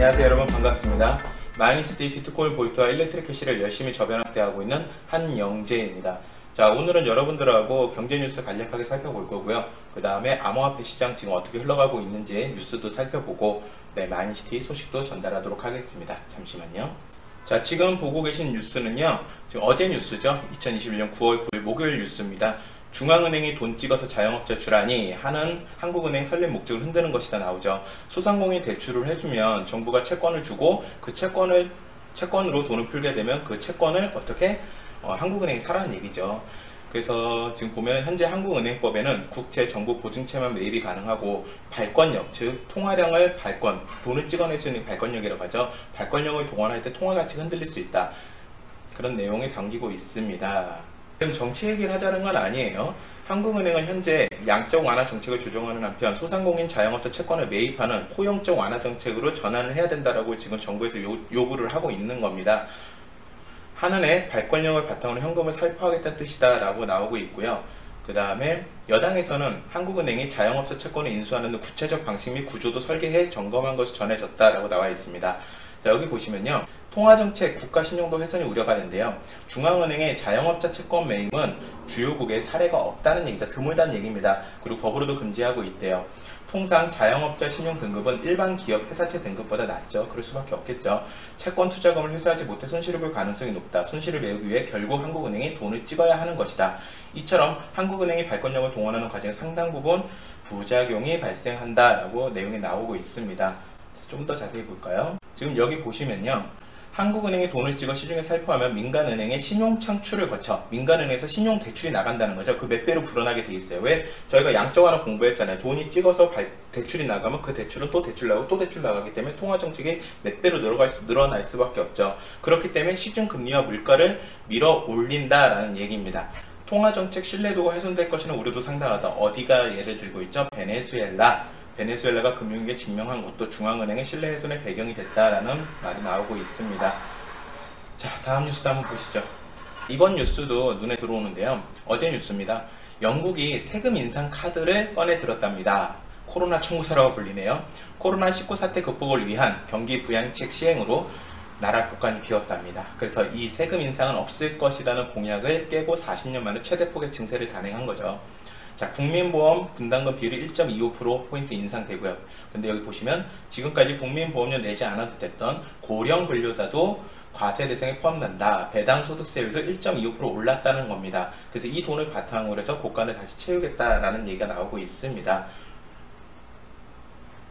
안녕하세요 여러분, 반갑습니다. 마이니스티 비트코인 볼트와 일렉트릭 캐시를 열심히 저변학대하고 있는 한영재입니다. 자, 오늘은 여러분들하고 경제 뉴스 간략하게 살펴볼 거고요. 그 다음에 암호화폐 시장 지금 어떻게 흘러가고 있는지 뉴스도 살펴보고, 네, 마이니스티 소식도 전달하도록 하겠습니다. 잠시만요. 자, 지금 보고 계신 뉴스는요, 지금 어제 뉴스죠. 2021년 9월 9일 목요일 뉴스입니다. 중앙은행이 돈 찍어서 자영업자 주라니 하는 한국은행 설립 목적을 흔드는 것이다 나오죠. 소상공인 대출을 해주면 정부가 채권을 주고 그 채권으로 돈을 풀게 되면 그 채권을 어떻게 한국은행이 사라는 얘기죠. 그래서 지금 보면 현재 한국은행법에는 국채, 정부 보증채만 매입이 가능하고 발권력, 즉 통화량을 돈을 찍어낼 수 있는 발권력이라고 하죠. 발권력을 동원할 때 통화 가치가 흔들릴 수 있다. 그런 내용이 담기고 있습니다. 지금 정치 얘기를 하자는 건 아니에요. 한국은행은 현재 양적 완화 정책을 조정하는 한편 소상공인 자영업자 채권을 매입하는 포용적 완화 정책으로 전환을 해야 된다라고 지금 정부에서 요구를 하고 있는 겁니다. 한은의 발권력을 바탕으로 현금을 살포하겠다는 뜻이다 라고 나오고 있고요. 그 다음에 여당에서는 한국은행이 자영업자 채권을 인수하는 구체적 방식 및 구조도 설계해 점검한 것으로 전해졌다라고 나와 있습니다. 자, 여기 보시면요, 통화정책, 국가신용도 훼손이 우려가 되는데요. 중앙은행의 자영업자 채권 매입은 주요국에 사례가 없다는 얘기죠. 드물다는 얘기입니다. 그리고 법으로도 금지하고 있대요. 통상 자영업자 신용 등급은 일반 기업 회사채 등급보다 낮죠. 그럴 수밖에 없겠죠. 채권 투자금을 회수하지 못해 손실을 볼 가능성이 높다. 손실을 메우기 위해 결국 한국은행이 돈을 찍어야 하는 것이다. 이처럼 한국은행이 발권력을 동원하는 과정에 상당 부분 부작용이 발생한다라고 내용이 나오고 있습니다. 좀 더 자세히 볼까요? 지금 여기 보시면요, 한국은행이 돈을 찍어 시중에 살포하면 민간은행의 신용 창출을 거쳐 민간은행에서 신용 대출이 나간다는 거죠. 그 몇 배로 불어나게 돼 있어요. 왜? 저희가 양적 완화 공부했잖아요. 돈이 찍어서 대출이 나가면 그 대출은 또 대출 나가고 또 대출 나가기 때문에 통화 정책이 몇 배로 늘어날 수밖에 없죠. 그렇기 때문에 시중 금리와 물가를 밀어 올린다라는 얘기입니다. 통화 정책 신뢰도가 훼손될 것이라는 우려도 상당하다. 어디가 예를 들고 있죠? 베네수엘라가 금융위기에 직면한 것도 중앙은행의 신뢰 훼손의 배경이 됐다라는 말이 나오고 있습니다. 자, 다음 뉴스도 한번 보시죠. 이번 뉴스도 눈에 들어오는데요. 어제 뉴스입니다. 영국이 세금 인상 카드를 꺼내 들었답니다. 코로나 청구서라고 불리네요. 코로나19 사태 극복을 위한 경기 부양책 시행으로 나라 곳간이 비었답니다. 그래서 이 세금 인상은 없을 것이라는 공약을 깨고 40년 만에 최대폭의 증세를 단행한 거죠. 자, 국민보험 분담금 비율이 1.25%포인트 인상되고요. 근데 여기 보시면 지금까지 국민보험료 내지 않아도 됐던 고령 근로자도 과세 대상에 포함된다. 배당 소득세율도 1.25% 올랐다는 겁니다. 그래서 이 돈을 바탕으로 해서 곳간을 다시 채우겠다라는 얘기가 나오고 있습니다.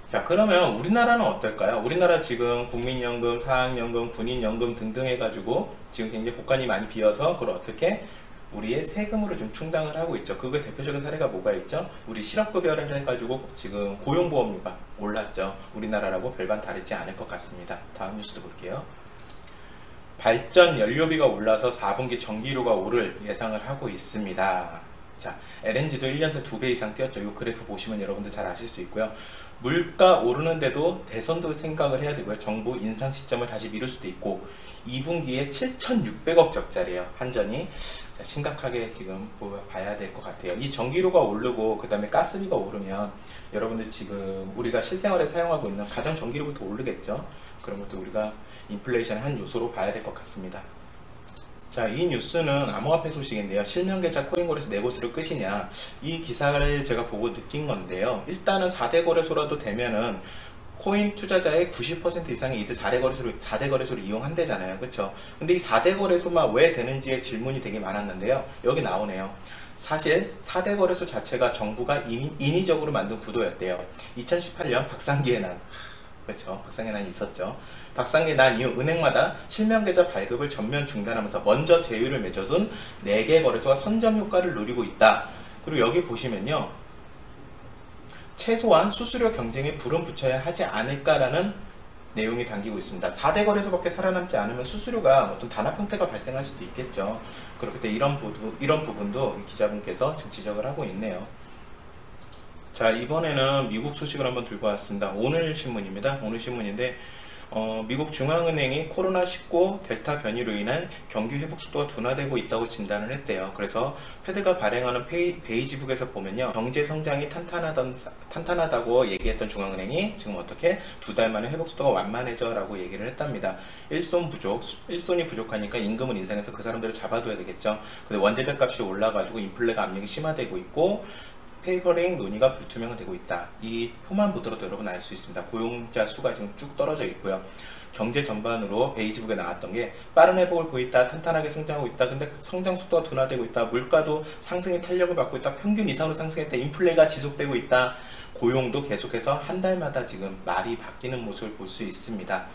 자, 그러면 우리나라는 어떨까요? 우리나라 지금 국민연금, 사학연금, 군인연금 등등 해가지고 지금 굉장히 곳간이 많이 비어서 그걸 어떻게 우리의 세금으로 좀 충당을 하고 있죠. 그거의 대표적인 사례가 뭐가 있죠? 우리 실업급여를 해가지고 지금 고용보험료가 올랐죠. 우리나라라고 별반 다르지 않을 것 같습니다. 다음 뉴스도 볼게요. 발전 연료비가 올라서 4분기 전기료가 오를 예상을 하고 있습니다. 자, LNG도 1년 새 2배 이상 뛰었죠. 이 그래프 보시면 여러분들 잘 아실 수 있고요. 물가 오르는데도 대선도 생각을 해야 되고요. 정부 인상 시점을 다시 미룰 수도 있고 2분기에 7,600억 적자래요. 한전이. 자, 심각하게 지금 봐야 될 것 같아요. 이 전기료가 오르고 그 다음에 가스비가 오르면 여러분들 지금 우리가 실생활에 사용하고 있는 가정 전기료부터 오르겠죠. 그런 것도 우리가 인플레이션의 한 요소로 봐야 될 것 같습니다. 자, 이 뉴스는 암호화폐 소식인데요. 실명계좌 코인거래소 4곳으로 끝이냐, 이 기사를 제가 보고 느낀 건데요. 일단은 4대 거래소라도 되면은 코인 투자자의 90% 이상이 이들 4대 거래소를 이용한대잖아요. 그쵸? 근데 이 4대 거래소만 왜 되는지에 질문이 되게 많았는데요. 여기 나오네요. 사실 4대 거래소 자체가 정부가 인위적으로 만든 구도였대요. 2018년 박상기의 난, 그렇죠, 박상기의 난이 있었죠. 박상기의 난 이후 은행마다 실명계좌 발급을 전면 중단하면서 먼저 제휴를 맺어둔 4개 거래소가 선점 효과를 누리고 있다. 그리고 여기 보시면요, 최소한 수수료 경쟁에 불은 붙여야 하지 않을까라는 내용이 담기고 있습니다. 4대 거래소밖에 살아남지 않으면 수수료가 어떤 단합 형태가 발생할 수도 있겠죠. 그렇기 때문에 이런 부분도 기자분께서 지금 지적을 하고 있네요. 자, 이번에는 미국 소식을 한번 들고 왔습니다. 오늘 신문입니다. 오늘 신문인데 미국 중앙은행이 코로나19 델타 변이로 인한 경기 회복 속도가 둔화되고 있다고 진단을 했대요. 그래서 패드가 발행하는 베이지북에서 보면요, 경제 성장이 탄탄하다고 얘기했던 중앙은행이 지금 어떻게 2달 만에 회복 속도가 완만해져 라고 얘기를 했답니다. 일손이 부족하니까 임금을 인상해서 그 사람들을 잡아둬야 되겠죠. 근데 원재료 값이 올라가지고 인플레가 압력이 심화되고 있고 테이퍼링 논의가 불투명되고 있다. 이 표만 보더라도 여러분 알 수 있습니다. 고용자 수가 지금 쭉 떨어져 있고요. 경제 전반으로 베이지북에 나왔던 게 빠른 회복을 보이다, 탄탄하게 성장하고 있다, 근데 성장 속도가 둔화되고 있다, 물가도 상승의 탄력을 받고 있다, 평균 이상으로 상승했다, 인플레가 지속되고 있다, 고용도 계속해서 한 달마다 지금 말이 바뀌는 모습을 볼 수 있습니다.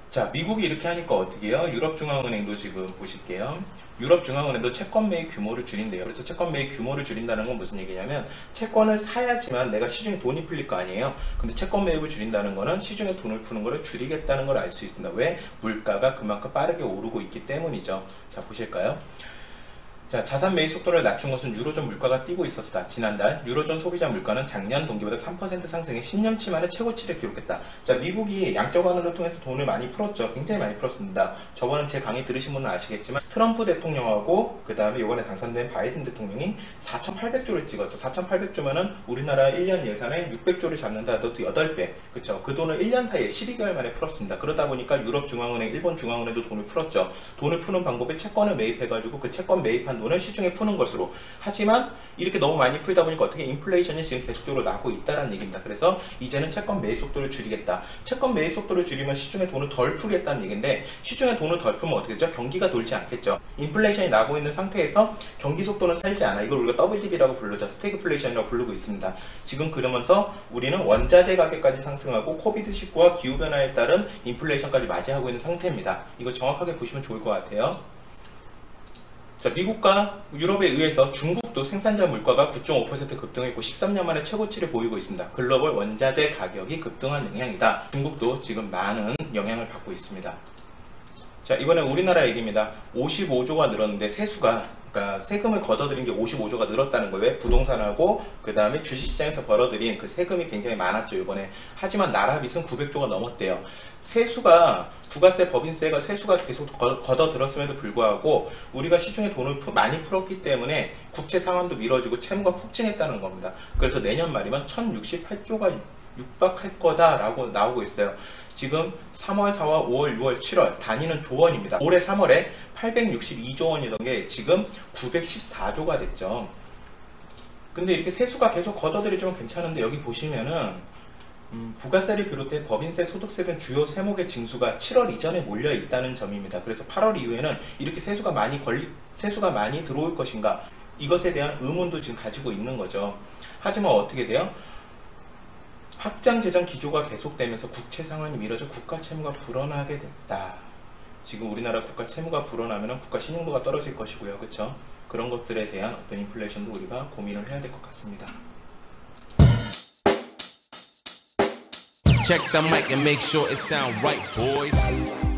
자, 미국이 이렇게 하니까 어떻게 해요? 유럽중앙은행도 지금 보실게요. 유럽중앙은행도 채권 매입 규모를 줄인대요. 그래서 채권 매입 규모를 줄인다는 건 무슨 얘기냐면, 채권을 사야지만 내가 시중에 돈이 풀릴 거 아니에요. 근데 채권 매입을 줄인다는 거는 시중에 돈을 푸는 거를 줄이겠다는 걸 알 수 있습니다. 왜? 물가가 그만큼 빠르게 오르고 있기 때문이죠. 자, 보실까요? 자, 자산 매입 속도를 낮춘 것은 유로존 물가가 뛰고 있었다. 지난달 유로존 소비자 물가는 작년 동기보다 3% 상승해 10년치 만에 최고치를 기록했다. 자, 미국이 양적 완화를 통해서 돈을 많이 풀었죠. 굉장히 많이 풀었습니다. 저번에 제 강의 들으신 분은 아시겠지만 트럼프 대통령하고 그 다음에 이번에 당선된 바이든 대통령이 4,800조를 찍었죠. 4,800조면은 우리나라 1년 예산에 600조를 잡는다 하더라도 8배. 그쵸? 그 돈을 1년 사이에 12개월 만에 풀었습니다. 그러다 보니까 유럽 중앙은행, 일본 중앙은행도 돈을 풀었죠. 돈을 푸는 방법이 채권을 매입해가지고 그 채권 매입한 돈을 시중에 푸는 것으로. 하지만 이렇게 너무 많이 풀다 보니까 어떻게 인플레이션이 지금 계속적으로 나고 있다는 얘기입니다. 그래서 이제는 채권 매입 속도를 줄이겠다. 채권 매입 속도를 줄이면 시중에 돈을 덜 풀겠다는 얘기인데, 시중에 돈을 덜 풀면 어떻게 되죠? 경기가 돌지 않겠죠. 인플레이션이 나고 있는 상태에서 경기 속도는 살지 않아. 이걸 우리가 WDB라고 부르죠. 스태그플레이션이라고 부르고 있습니다. 지금 그러면서 우리는 원자재 가격까지 상승하고 코비드19와 기후변화에 따른 인플레이션까지 맞이하고 있는 상태입니다. 이거 정확하게 보시면 좋을 것 같아요. 자, 미국과 유럽에 의해서 중국도 생산자 물가가 9.5% 급등했고 13년 만에 최고치를 보이고 있습니다. 글로벌 원자재 가격이 급등한 영향이다. 중국도 지금 많은 영향을 받고 있습니다. 자, 이번에 우리나라 얘기입니다. 55조가 늘었는데 그러니까 세금을 걷어들인 게 55조가 늘었다는 거예요. 부동산하고 그 다음에 주식시장에서 벌어들인 그 세금이 굉장히 많았죠, 이번에. 하지만 나라 빚은 900조가 넘었대요. 부가세, 법인세가 세수가 계속 걷어들었음에도 불구하고 우리가 시중에 돈을 많이 풀었기 때문에 국채 상환도 미뤄지고 채무가 폭증했다는 겁니다. 그래서 내년 말이면 1068조가 육박할 거다라고 나오고 있어요. 지금 3월, 4월, 5월, 6월, 7월 단위는 조원입니다. 올해 3월에 862조 원이던 게 지금 914조가 됐죠. 근데 이렇게 세수가 계속 걷어들이면 괜찮은데, 여기 보시면은 부가세를 비롯해 법인세, 소득세 등 주요 세목의 징수가 7월 이전에 몰려 있다는 점입니다. 그래서 8월 이후에는 이렇게 세수가 많이 들어올 것인가, 이것에 대한 의문도 지금 가지고 있는 거죠. 하지만 어떻게 돼요? 확장 재정 기조가 계속되면서 국채 상환이 미뤄져 국가 채무가 불어나게 됐다. 지금 우리나라 국가 채무가 불어나면 국가 신용도가 떨어질 것이고요. 그렇죠? 그런 것들에 대한 어떤 인플레이션도 우리가 고민을 해야 될 것 같습니다. Check the mic and make sure it sound right, boys.